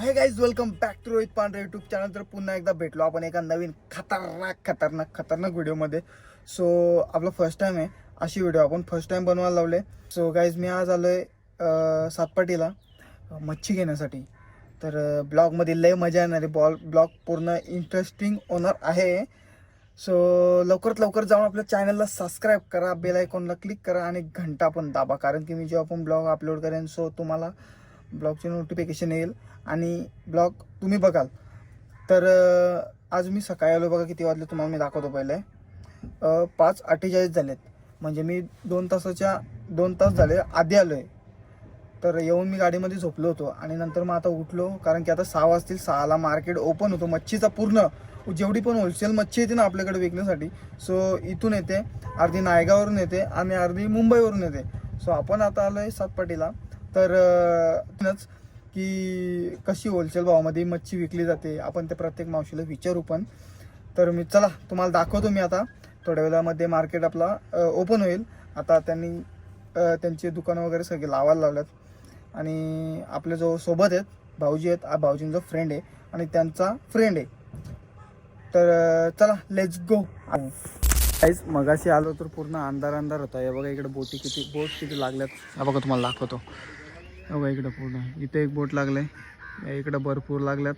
हे guys welcome back to Rohit Pandhare YouTube channel. तर पुन्हा एकदा भेटलो आपण एका नवीन खतरनाक व्हिडिओमध्ये. सो आपला फर्स्ट टाइम आहे अशी व्हिडिओ आपण फर्स्ट टाइम बनवायला लावले. सो गाईज मी आज आलोय सातपाटीला मच्छी घेण्यासाठी. तर ब्लॉगमध्ये लय मजा येणार आहे. ब्लॉग पूर्ण इंटरेस्टिंग होणार आहे. सो लवकरात लवकर जाऊन आपल्या चॅनलला सबस्क्राईब करा, बेल आयकॉनला क्लिक करा आणि घंटा पण दाबा, कारण की मी जेव्हा पण ब्लॉग अपलोड करेन सो तुम्हाला ब्लॉगचे नोटिफिकेशन येईल आणि ब्लॉग तुम्ही बघाल. तर आज मी सकाळी आलो बघा. किती वाजले तुम्हाला मी दाखवतो. पहिले 5:48 झालेत, म्हणजे मी 2 तास झाले आधी आलो आहे. तर येऊन मी गाडीमध्ये झोपलो होतो आणि नंतर मग आता उठलो, कारण की आता 6 वाजतील. 6ला मार्केट ओपन होतो मच्छीचा. पूर्ण जेवढी पण होलसेल मच्छी येते ना आपल्याकडे विकण्यासाठी, सो इथून येते, अर्धी नायगावरून येते आणि अर्धी मुंबईवरून येते. सो आपण आता आलो आहे सातपाटीला. तर की कशी होलसेल भावामध्ये मच्छी विकली जाते आपण ते प्रत्येक मावशीला विचारू पण. तर मी चला तुम्हाला दाखवतो. मी आता थोड्या वेळामध्ये मार्केट आपला ओपन होईल. आता त्यांनी त्यांचे दुकानं वगैरे सगळे लावायला लावल्यात आणि आपले जो सोबत आहेत भाऊजी आहेत, भाऊजींचा फ्रेंड आहे आणि त्यांचा फ्रेंड आहे. तर चला लेट्स गो. काहीच मगाशी आलो तर पूर्ण अंधार होता. हे बघा इकडे बोट किती लागल्यात. हा बघा तुम्हाला दाखवतो. बघा इकडं पूर्ण इथे एक बोट लागले, इकडं भरपूर लागल्यात.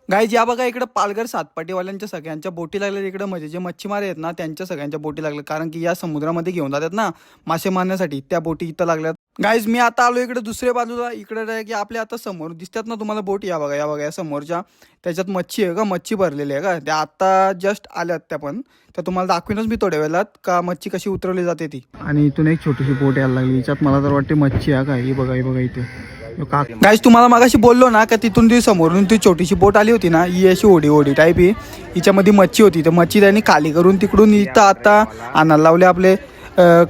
गाईज या बघा इकडं पालघर सातपाटीवाल्यांच्या सगळ्यांच्या बोटी लागल्यात. इकडं म्हणजे जे मच्छीमारी आहेत ना त्यांच्या सगळ्यांच्या बोटी लागल्यात, कारण की या समुद्रामध्ये घेऊन जातात ना मासे मारण्यासाठी, त्या बोटी इथं लागल्यात. गाईज मी आता आलो इकडे दुसऱ्या बाजूला. इकडे की आपल्या आता समोर दिसतात ना तुम्हाला बोट, या बघा या समोरच्या, त्याच्यात मच्छी आहे का, मच्छी भरलेली आहे का. त्या आता जस्ट आल्यात त्या, पण त्या तुम्हाला दाखवीनच मी थोड्या वेळात का मच्छी कशी उतरवली जाते ती. आणि इथून एक छोटीशी बोट यायला लागली. याच्यात मला तर वाटते मच्छी आहे का. ही बघा इथे. गाईज तुम्हाला मगाशी बोललो ना का तिथून ती समोरून ती छोटीशी बोट आली होती ना, ही अशी ओढी टाईप ही. हिच्यामध्ये मच्छी होती. तर मच्छी त्यांनी खाली करून तिकडून इथं आता आणायला लावले आपले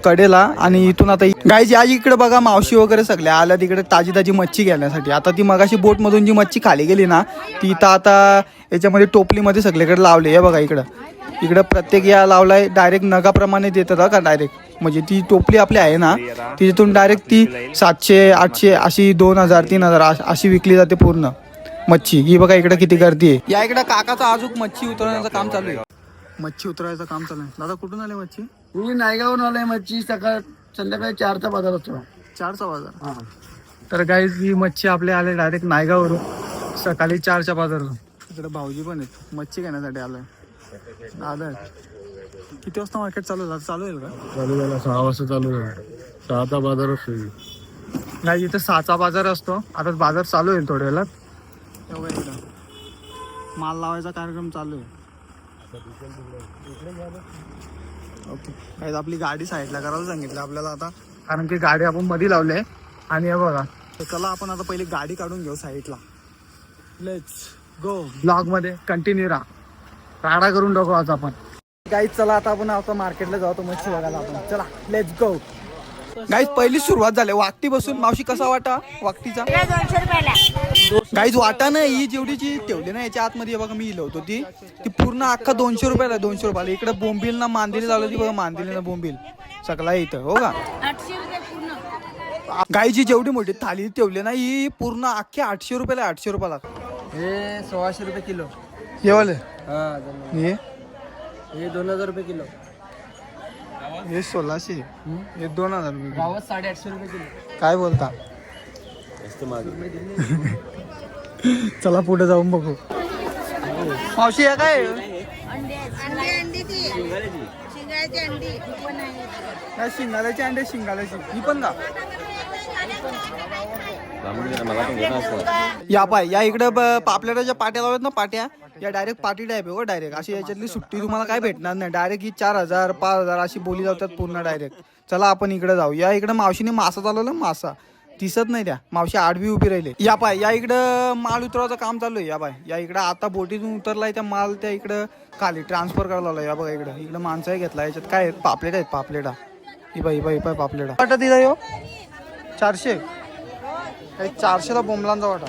कडेला. आणि इथून आता गाईज या इकडे बघा मावशी वगैरे सगळ्या आल्या तिकडे ताजी मच्छी घेण्यासाठी. आता ती मगाशी बोटमधून जी मच्छी खाली गेली ना ती इथं आता याच्यामध्ये टोपलीमध्ये सगळीकडे लावली आहे बघा. इकडं प्रत्येक या लावलाय. डायरेक्ट नगाप्रमाणे देतात का डायरेक्ट, म्हणजे ती टोपली आपली आहे ना तिथून डायरेक्ट ती 700-800 अशी 2000 3000 अशी विकली जाते पूर्ण मच्छी. ही बघा इकडे किती गर्दी आहे. या इकडे काकाचा अजून मच्छी उतरवण्याचं काम चालू आहे. मच्छी उतरायचं काम चालू आहे. दादा कुठून आले मच्छी? मी नायगावरून आलोय. मच्छी संध्याकाळी 4चा बाजार असतो. 4चा बाजार. तर गाईज ही मच्छी आपले आले डायरेक्ट नायगावरून सकाळी 4च्या बाजारला. इकडे भाऊजी पण आहेत मच्छी घेण्यासाठी आलोय. दादा किती वाजता मार्केट चालू होईल का? चालू झाला 6 वाजता चालू झाला. 6चा बाजार असतो. नाही इथं 6चा बाजार असतो. आता बाजार चालू होईल थोड्या वेळात. तेव्हा इकडं माल लावायचा कार्यक्रम चालू आहे. ओके काही आपली गाडी साईडला करायला सांगितलं आपल्याला आता, कारण की गाडी आपण मध्ये लावली आहे. आणि हे बघा, तर चला आपण आता पहिली गाडी काढून घेऊ साईडला. Let's go. ब्लॉगमध्ये कंटिन्यू राडा करून टाकू आज आपण. गाईज चला आता आपण आता मार्केटला जाऊ मच्छी बघायला आपण. चला लेट्स गो. गाईज पहिली सुरुवात झाली वाकटी बसून. मावशी कसा वाटा वाकटीचा? 200 रुपयाला. गाईज वाटा ना ही जेवढी जी ठेवली ना याच्या आतमध्ये बघा मी होतो ती पूर्ण अख्खा 200 रुपयाला. 200 रुपयाला. इकडे बोंबील ना मांदिली लावली ती बघा. मांदिली ना बोंबील सगळा इथं हो का. 800 रुपये पूर्ण. गाईची जेवढी मोठी थाली ठेवली ना ही पूर्ण अख्खे 800 रुपयाला. 800 रुपयाला. हे 1600 रुपये किलो. हे वाले हे 2000 रुपये किलो. हे 1600. हे 2000 रुपये. गावात 850 रुपये किलो. काय बोलता? चला पुढे जाऊन बघू. मावशी या काय अंडी ती शिंगाची अंडी पण आहे. शिंगाल्याची अंडे. शिंगाल्याची ही पण का? या पाय या इकडे पापलेटाच्या पाट्या लावल्यात ना पाट्या. या डायरेक्ट पार्टी टाईप आहे हो. डायरेक्ट अशी याच्यातली सुट्टी तुम्हाला काय भेटणार नाही. डायरेक्ट ही 4000 5000 अशी बोली लावतात पूर्ण डायरेक्ट. चला आपण इकडे जाऊ. या इकडे मावशीने मासा चालवला. मासा दिसत नाही त्या मावशी आडवी उभी राहिले. या पाय या इकडं माल उतरवायचं काम चालू आहे. या पाय या इकडं आता बोटीतून उतरलाय त्या माल त्या इकडं खाली ट्रान्सफर करायला लावला. या बघा इकडं माणसाही घेतला. याच्यात काय पापलेट आहेत. पापलेटा ही बाई पापलेटा वाटा दिला यो 400. 400ला बोंबलांचा वाटा.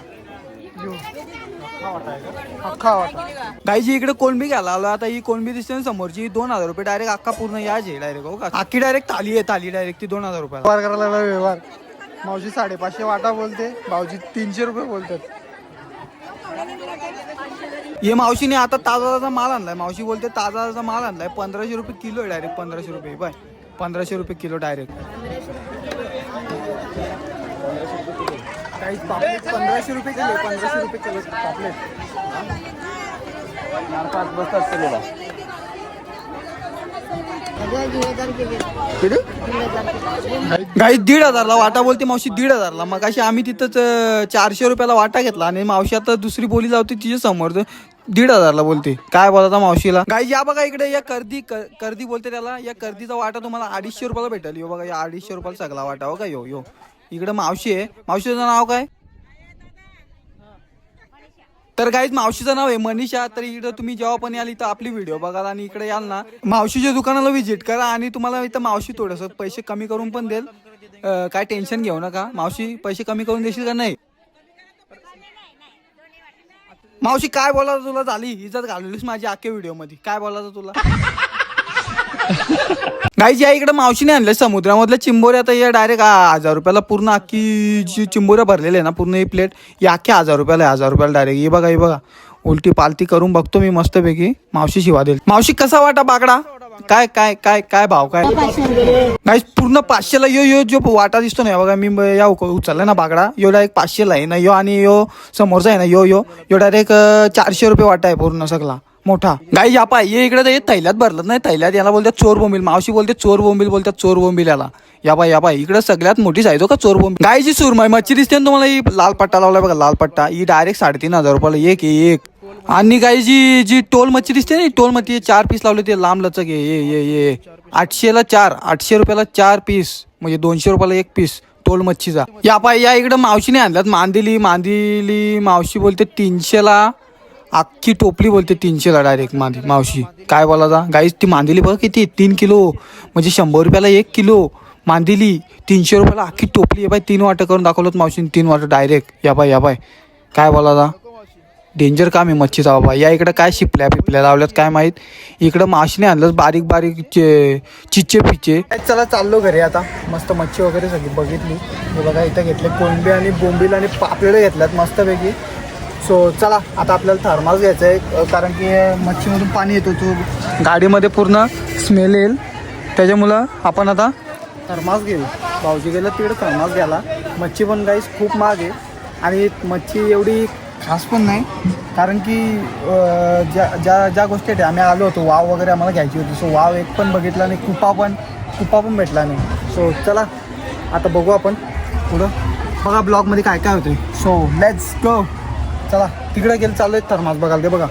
अख्खा वाटा. गाईची इकडे कोळंबी घ्यायला आलो. आता ही कोळंबी दिसते ना समोरची 2000 रुपये डायरेक्ट. अख्खा पूर्ण याच आहे डायरेक्ट हो का. अख्खी डायरेक्ट थाली आहे. थाली डायरेक्ट ती 2000 रुपये. व्यवहार करायला व्यवहार. मावशी 550 वाटा बोलते. भाऊजी 300 रुपये बोलतात. हे मावशीने आता ताजा माल आणलाय. मावशी बोलते ताजा माल आणलाय. 1500 रुपये किलो आहे डायरेक्ट. 1500 रुपये बाय 1500 रुपये किलो डायरेक्ट. काही पापलेट 1500 रुपये किलो. 1500 रुपये किलो पापलेट. 4-5 बसता असलेला गाई 1500ला वाटा बोलते मावशी. 1500ला. मग अशी आम्ही तिथंच 400 रुपयाला वाटा घेतला आणि मावशी आता दुसरी बोली लावते तिच्या समोर 1500ला बोलते. काय बोलता मावशीला. गाई या बघा इकडे या कर्दी बोलते त्याला. या कर्दीचा वाटा तुम्हाला 250 रुपयाला भेटेल. यो बघा या 250 रुपयाला सगळा वाटा. हो का यो इकडे मावशी आहे. मावशीचं नाव काय. तर गाईज मावशीचं नाव आहे मनीषा. तर इकडे तुम्ही जेव्हा पण याल इथं आपली व्हिडिओ बघाल आणि इकडे याल ना मावशीच्या दुकानाला व्हिजिट करा आणि तुम्हाला इथं मावशी थोडंसं पैसे कमी करून पण देईल. काय टेन्शन घेऊ नका. मावशी पैसे कमी करून देशील का नाही. मावशी काय बोलायचं तुला. झाली इज्जत घालवलीस माझी अख्ख्या व्हिडिओ मध्ये. काय बोलायचं तुला. गाईज या इकडे मावशीने आणलं समुद्रामधल्या चिंबोऱ्या. तर या डायरेक्ट 1000 रुपयाला पूर्ण अख्खी जी चिंबोऱ्या भरलेले आहे ना पूर्ण ही प्लेट या अख्ख्या 1000 रुपयाला आहे. 1000 रुपयाला डायरेक्ट. हे बघा उलटी पालती करून बघतो मी मस्तपैकी. मावशी शिवा देईल. मावशी कसा वाटा बागडा. काय काय काय काय भाव काय. गाईज पूर्ण 500ला यो जो वाटा दिसतो ना बघा मी या उचलला ना बागडा. यो डायरेक्ट 500ला आहे ना यो. आणि यो समोरचा आहे ना यो डायरेक्ट 400 रुपये वाटा आहे पूर्ण सगळा मोठा. गाई या पाय ये इकडे ते थैल्यात भरलं नाही. थैल्यात याला बोलतात चोर बोंबील. मावशी बोलते चोर बोंबील बोलतात. चोर बोंबील याला. या पाय इकडे सगळ्यात मोठी साईज हो का चोर बोंबील. गायची सुरमई मच्छी दिसते ना तुम्हाला. ही लाल पट्टा लावलाय बघा. लाल पट्टा ही डायरेक्ट 3500 रुपयाला एक. आणि गायची जी टोल मच्छी दिसते ना टोल मच्छी 4 पीस लावले ते लांब लचक ये 800ला 4. 800 रुपयाला 4 पीस म्हणजे 200 रुपयाला 1 पीस टोल मच्छीचा. या पाय या इकडे मावशीने आणल्यात मांदिली मावशी बोलते 300ला अख्खी टोपली बोलते. 300ला डायरेक्ट मावशी. काय बोलायचा गाईस. ती मांदिली बघा किती 3 किलो म्हणजे 100 रुपयाला 1 किलो मांदिली. 300 रुपयाला अख्खी टोपली. या बाय 3 वाटं करून दाखवलं मावशीने. 3 वाटं डायरेक्ट. या बाय काय बोलायचा. डेंजर काम आहे मच्छीचा बाबा. या इकडे काय शिपल्या लावल्यात काय माहीत. इकडं मावशीने आणलं बारीक चिच्चे पिच्चे. चला चाललो घरी आता. मस्त मच्छी वगैरे सगळी बघितली. हे बघा इथं घेतले कोळंबी आणि बोंबील आणि पापलेट घेतल्यात मस्तपैकी. सो चला आता आपल्याला थर्मास घ्यायचा आहे कारण की मच्छीमधून पाणी येतो. तो गाडीमध्ये पूर्ण स्मेल येईल त्याच्यामुळं आपण आता थर्मास घेऊ. भाऊजी गेलं तिकडे थर्मास घ्यायला. मच्छी पण गाईस खूप महाग आहे आणि मच्छी एवढी खास पण नाही कारण की ज्या गोष्टी आम्ही आलो होतो वाव वगैरे आम्हाला घ्यायची होती. सो वाव एक पण बघितला नाही. कुपा पण भेटला नाही. सो चला आता बघू आपण पुढं. बघा ब्लॉगमध्ये काय होतं. So let's go. चला तिकडे गेलं चालू आहे थर्मास बघायला. ते बघा